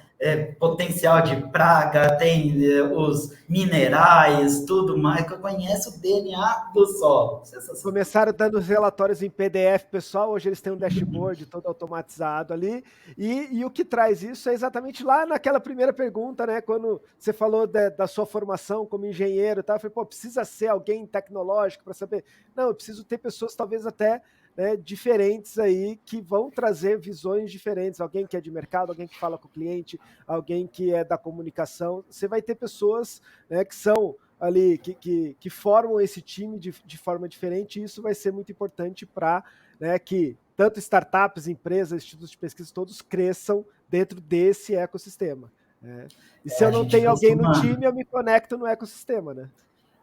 potencial de praga, tem os minerais, tudo mais, que conhece o DNA do solo. começaram dando relatórios em PDF, pessoal. Hoje eles têm um dashboard todo automatizado ali. E o que traz isso é exatamente lá naquela primeira pergunta, né? Quando você falou da sua formação como engenheiro, tá? Eu falei, pô, precisa ser alguém tecnológico para saber. Não, eu preciso ter pessoas talvez até, né, diferentes aí, que vão trazer visões diferentes. Alguém que é de mercado, alguém que fala com o cliente, alguém que é da comunicação. Você vai ter pessoas, né, que são ali que formam esse time de forma diferente, e isso vai ser muito importante para, né, que tanto startups, empresas, institutos de pesquisa, todos cresçam dentro desse ecossistema. Né? E se eu não tenho alguém no time, eu me conecto no ecossistema, né?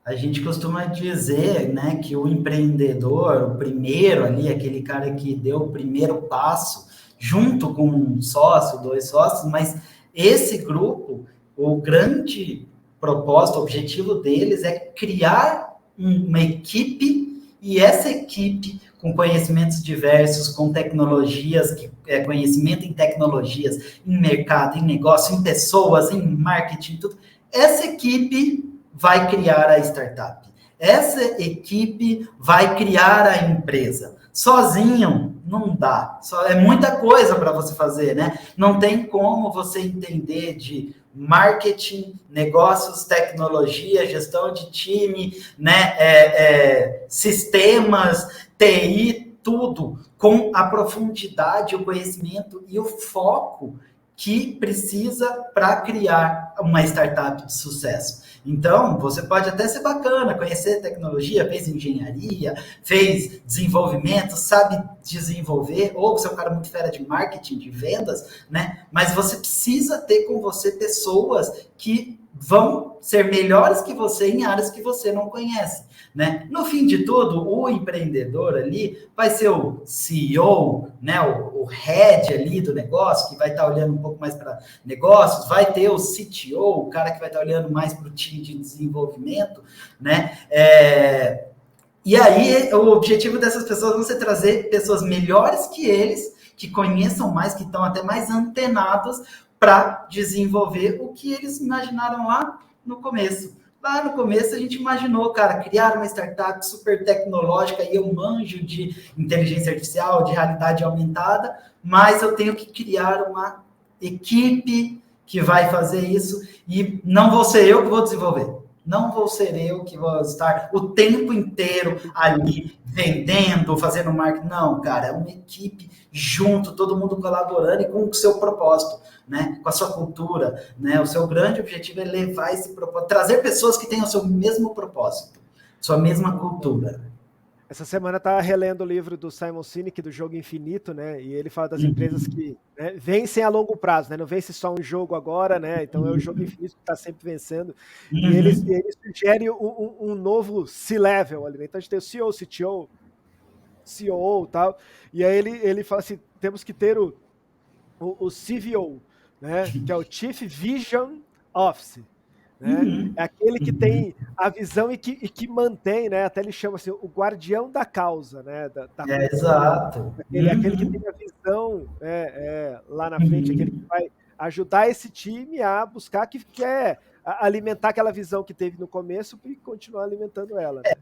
A gente costuma dizer, né, que o empreendedor, o primeiro ali, aquele cara que deu o primeiro passo, junto com um sócio, 2 sócios, mas esse grupo, o grande propósito, o objetivo deles é criar uma equipe, e essa equipe com conhecimentos diversos, com tecnologias, conhecimento em tecnologias, em mercado, em negócio, em pessoas, em marketing, tudo. Essa equipe vai criar a startup. Essa equipe vai criar a empresa. Sozinho, não dá. É muita coisa para você fazer, né? Não tem como você entender de marketing, negócios, tecnologia, gestão de time, né? Sistemas, TI, tudo, com a profundidade, o conhecimento e o foco que precisa para criar uma startup de sucesso. Então, você pode até ser bacana, conhecer tecnologia, fez engenharia, fez desenvolvimento, sabe desenvolver, ou você é um cara muito fera de marketing, de vendas, né? Mas você precisa ter com você pessoas que vão ser melhores que você em áreas que você não conhece, né? No fim de tudo, o empreendedor ali vai ser o CEO, né? O head ali do negócio, que vai estar olhando um pouco mais para negócios, vai ter o CTO, o cara que vai estar olhando mais para o time de desenvolvimento, né? E aí, o objetivo dessas pessoas vão ser trazer pessoas melhores que eles, que conheçam mais, que estão até mais antenados para desenvolver o que eles imaginaram lá no começo. Lá no começo a gente imaginou, cara, criar uma startup super tecnológica e eu manjo de inteligência artificial, de realidade aumentada, mas eu tenho que criar uma equipe que vai fazer isso e não vou ser eu que vou desenvolver. Não vou ser eu que vou estar o tempo inteiro ali vendendo, fazendo marketing. Não, cara, é uma equipe junto, todo mundo colaborando e com o seu propósito, né? Com a sua cultura, né? O seu grande objetivo é levar esse propósito, trazer pessoas que tenham o seu mesmo propósito, sua mesma cultura. Essa semana tá relendo o livro do Simon Sinek, do Jogo Infinito, né? E ele fala das empresas que, né, vencem a longo prazo, né? Não vence só um jogo agora, né? Então é o Jogo Infinito que está sempre vencendo. E ele sugere um novo C-level ali, né? Então a gente tem o CEO, CTO, COO e tal. E aí ele fala assim: temos que ter o CVO, né? Que é o Chief Vision Officer. Né? É aquele que tem a visão e que mantém, né? Até ele chama assim, o guardião da causa, né? Exato. Aquele que tem a visão lá na frente, aquele que vai ajudar esse time a buscar, que quer alimentar aquela visão que teve no começo e continuar alimentando ela. Né?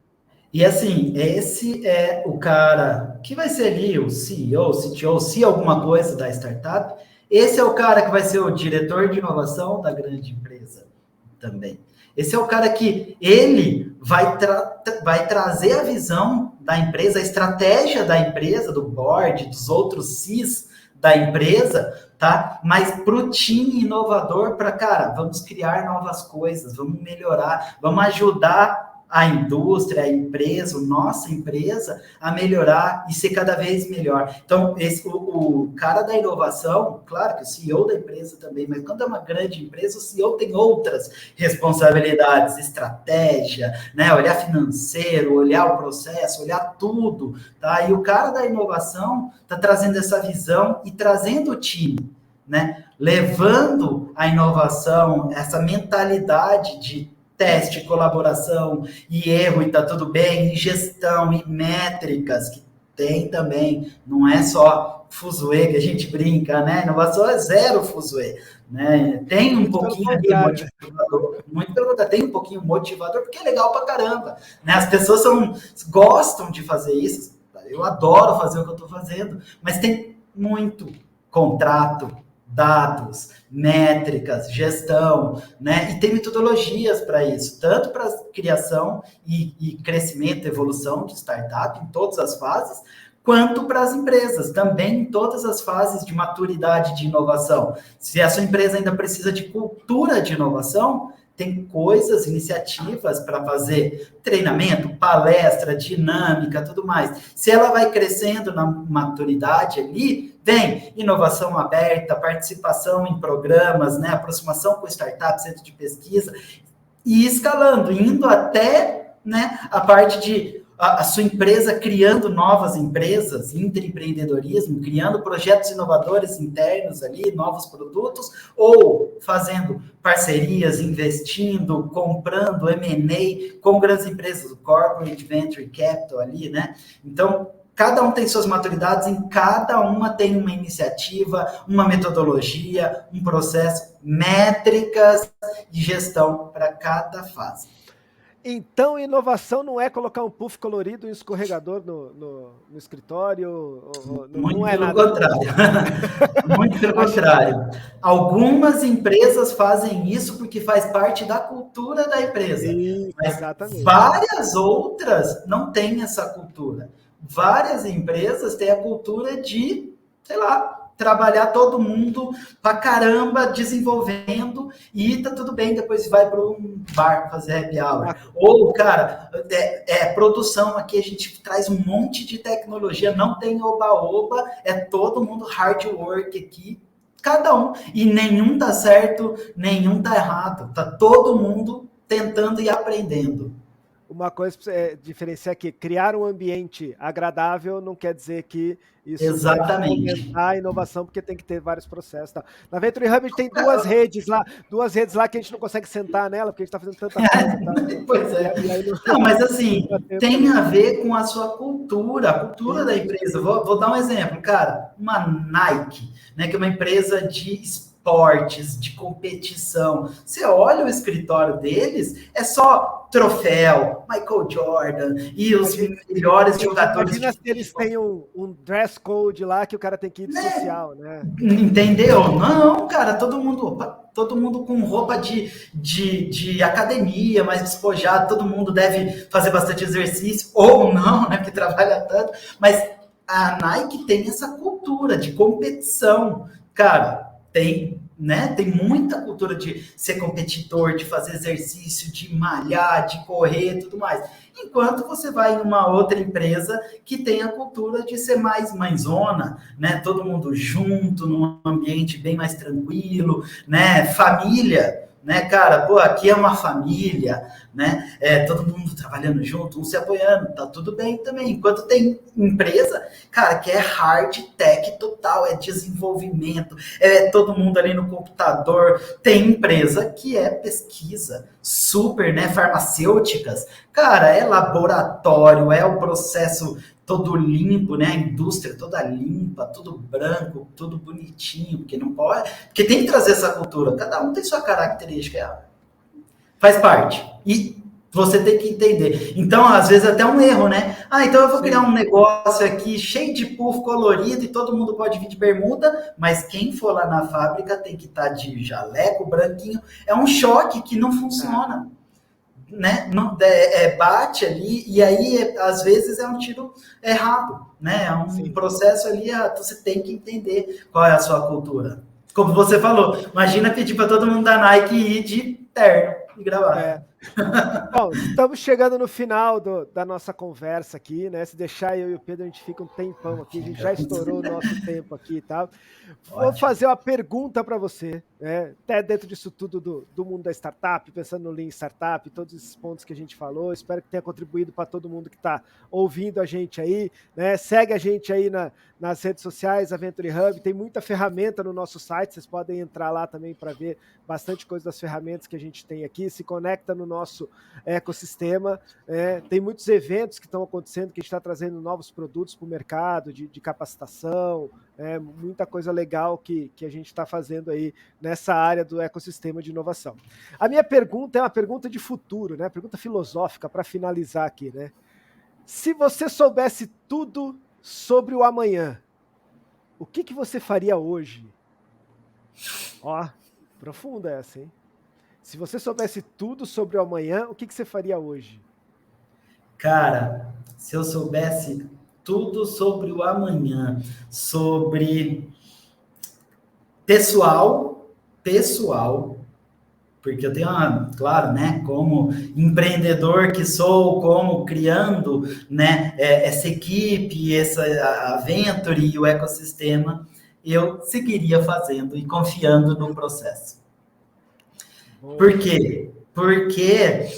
E assim, esse é o cara que vai ser ali o CEO, CTO, se alguma coisa da startup. Esse é o cara que vai ser o diretor de inovação da grande empresa também. Esse é o cara que ele vai trazer a visão da empresa, a estratégia da empresa, do board, dos outros Cs da empresa, tá? Mas para o time inovador, cara, vamos criar novas coisas, vamos melhorar, vamos ajudar a indústria, a empresa, nossa empresa, a melhorar e ser cada vez melhor. Então, o cara da inovação, claro que o CEO da empresa também, mas quando é uma grande empresa, o CEO tem outras responsabilidades, estratégia, né? Olhar financeiro, olhar o processo, olhar tudo, tá? E o cara da inovação está trazendo essa visão e trazendo o time, né? Levando a inovação, essa mentalidade de teste, colaboração e erro, e tá tudo bem, e gestão, e métricas, que tem também, não é só fuzuê que a gente brinca, né? Inovação é zero fuzuê, né? Tem um pouquinho ali motivador, muito pelo contrário, tem um pouquinho motivador, porque é legal pra caramba, né? As pessoas gostam de fazer isso, eu adoro fazer o que eu tô fazendo, mas tem muito contrato, dados, métricas, gestão, né? E tem metodologias para isso, tanto para criação e crescimento, evolução de startup em todas as fases, quanto para as empresas, também em todas as fases de maturidade de inovação. Se a sua empresa ainda precisa de cultura de inovação, tem coisas, iniciativas para fazer treinamento, palestra, dinâmica, tudo mais. Se ela vai crescendo na maturidade ali, vem inovação aberta, participação em programas, né, aproximação com startups, centro de pesquisa, e escalando, indo até, né, a parte de a sua empresa criando novas empresas, intraempreendedorismo, criando projetos inovadores internos ali, novos produtos, ou fazendo parcerias, investindo, comprando M&A com grandes empresas, o Corporate Venture Capital ali, né? Então, cada um tem suas maturidades, em cada uma tem uma iniciativa, uma metodologia, um processo, métricas de gestão para cada fase. Então, inovação não é colocar um puff colorido e um escorregador no escritório? Muito não é pelo nada. contrário. Muito pelo contrário. Algumas empresas fazem isso porque faz parte da cultura da empresa. Isso, mas exatamente. várias outras não têm essa cultura. Várias empresas têm a cultura de, sei lá, trabalhar todo mundo pra caramba, desenvolvendo, e tá tudo bem, depois vai para um bar fazer happy hour. Ou, cara, produção aqui, a gente traz um monte de tecnologia, não tem oba-oba, é todo mundo hard work aqui, cada um, e nenhum tá certo, nenhum tá errado, tá todo mundo tentando e aprendendo. Uma coisa para você diferenciar aqui, criar um ambiente agradável não quer dizer que isso Exatamente. vai fomentar a inovação, porque tem que ter vários processos. Tá? Na Venture Hub a gente tem duas redes lá que a gente não consegue sentar nela, porque a gente está fazendo tanta coisa. Tá? Pois é. Não, mas assim, tem a ver com a sua cultura, a cultura da empresa. Vou dar um exemplo, cara, uma Nike, né, que é uma empresa de esportes, de competição. Você olha o escritório deles, é só troféu, Michael Jordan e os melhores jogadores. Imagina se eles têm um dress code lá que o cara tem que ir de social, né? Entendeu? Não, cara, todo mundo com roupa de academia, mais despojado, todo mundo deve fazer bastante exercício, ou não, né, porque trabalha tanto, mas a Nike tem essa cultura de competição, cara, tem muita cultura de ser competidor, de fazer exercício, de malhar, de correr, tudo mais. Enquanto você vai em uma outra empresa que tem a cultura de ser mais mãezona, né? Todo mundo junto, num ambiente bem mais tranquilo, né? Família, né, cara? Pô, aqui é uma família, né? Todo mundo trabalhando junto, um se apoiando, tá tudo bem também. Enquanto tem empresa, cara, que é hard tech total, é desenvolvimento, é todo mundo ali no computador. Tem empresa que é pesquisa, super, né? Farmacêuticas, cara, é laboratório, é o processo todo limpo, né? A indústria toda limpa, tudo branco, tudo bonitinho, porque não pode, porque tem que trazer essa cultura. Cada um tem sua característica, faz parte. E você tem que entender. Então, às vezes até um erro, né? Então eu vou criar um negócio aqui cheio de puff colorido e todo mundo pode vir de bermuda, mas quem for lá na fábrica tem que estar de jaleco branquinho. É um choque que não funciona. Né? Não, bate ali e aí às vezes é um tiro errado, né? É um processo ali, você tem que entender qual é a sua cultura. Como você falou, imagina pedir para todo mundo da Nike ir de terno e gravar. Bom, estamos chegando no final da nossa conversa aqui, né? Se deixar eu e o Pedro, a gente fica um tempão aqui, a gente já estourou o nosso tempo aqui e tal. Vou fazer uma pergunta para você, né? Até dentro disso tudo do mundo da startup, pensando no Lean Startup, todos esses pontos que a gente falou, espero que tenha contribuído para todo mundo que está ouvindo a gente aí, né? Segue a gente aí nas redes sociais, a Venture Hub, tem muita ferramenta no nosso site, vocês podem entrar lá também para ver bastante coisa das ferramentas que a gente tem aqui, se conecta no nosso ecossistema, tem muitos eventos que estão acontecendo, que a gente está trazendo novos produtos para o mercado, de capacitação, muita coisa legal que a gente está fazendo aí nessa área do ecossistema de inovação. A minha pergunta é uma pergunta de futuro, né? Pergunta filosófica para finalizar aqui, né? Se você soubesse tudo sobre o amanhã, o que você faria hoje? Ó, profunda essa, hein? Se você soubesse tudo sobre o amanhã, o que você faria hoje? Cara, se eu soubesse tudo sobre o amanhã, sobre pessoal, porque eu tenho, claro, né, como empreendedor que sou, como criando, né, essa equipe, a Venture e o ecossistema, eu seguiria fazendo e confiando no processo. Por quê? Porque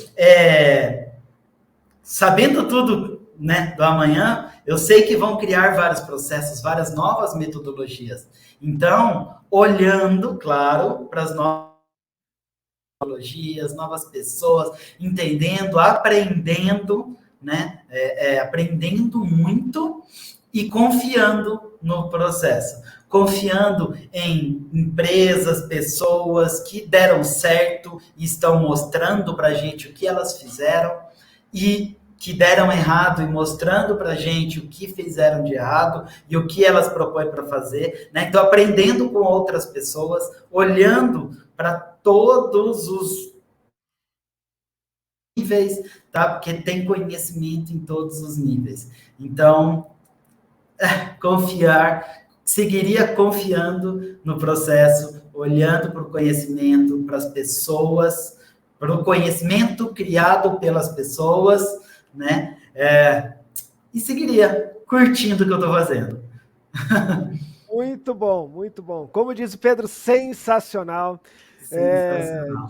sabendo tudo né, do amanhã, eu sei que vão criar vários processos, várias novas metodologias. Então, olhando, claro, para as novas metodologias, novas pessoas, entendendo, aprendendo, né, aprendendo muito e confiando no processo. Confiando em empresas, pessoas que deram certo e estão mostrando para a gente o que elas fizeram e que deram errado e mostrando para a gente o que fizeram de errado e o que elas propõem para fazer, né? Então, aprendendo com outras pessoas, olhando para todos os níveis, tá? Porque tem conhecimento em todos os níveis. Então, seguiria confiando no processo, olhando para o conhecimento, para as pessoas, para o conhecimento criado pelas pessoas, né? E seguiria curtindo o que eu estou fazendo. Muito bom, muito bom. Como diz o Pedro, sensacional.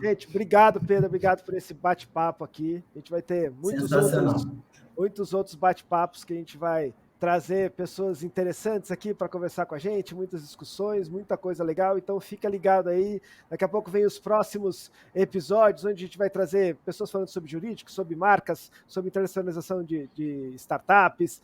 Gente, obrigado, Pedro, obrigado por esse bate-papo aqui. A gente vai ter muitos outros bate-papos que a gente vai trazer pessoas interessantes aqui para conversar com a gente, muitas discussões, muita coisa legal, então fica ligado aí. Daqui a pouco vem os próximos episódios, onde a gente vai trazer pessoas falando sobre jurídico, sobre marcas, sobre internacionalização de startups,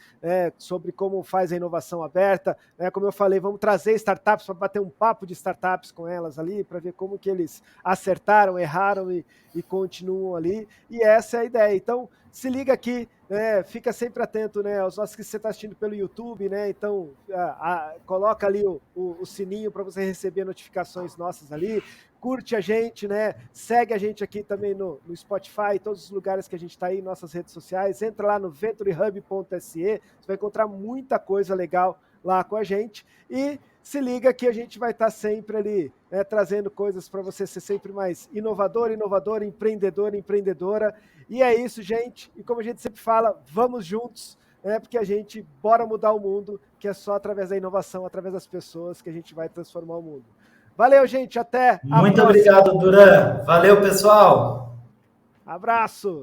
sobre como faz a inovação aberta. Como eu falei, vamos trazer startups para bater um papo de startups com elas ali, para ver como que eles acertaram, erraram e continuam ali. E essa é a ideia. Então, se liga aqui, fica sempre atento, aos nossos que você está assistindo pelo YouTube, então coloca ali o sininho para você receber notificações nossas ali, curte a gente, segue a gente aqui também no Spotify, todos os lugares que a gente está aí, nossas redes sociais, entra lá no venturehub.se, você vai encontrar muita coisa legal lá com a gente, e se liga que a gente vai estar sempre ali, trazendo coisas para você ser sempre mais inovador, empreendedor, empreendedora. E é isso, gente. E como a gente sempre fala, vamos juntos, porque a gente bora mudar o mundo, que é só através da inovação, através das pessoas que a gente vai transformar o mundo. Valeu, gente. Até a próxima. Muito obrigado, Duran. Valeu, pessoal. Abraço.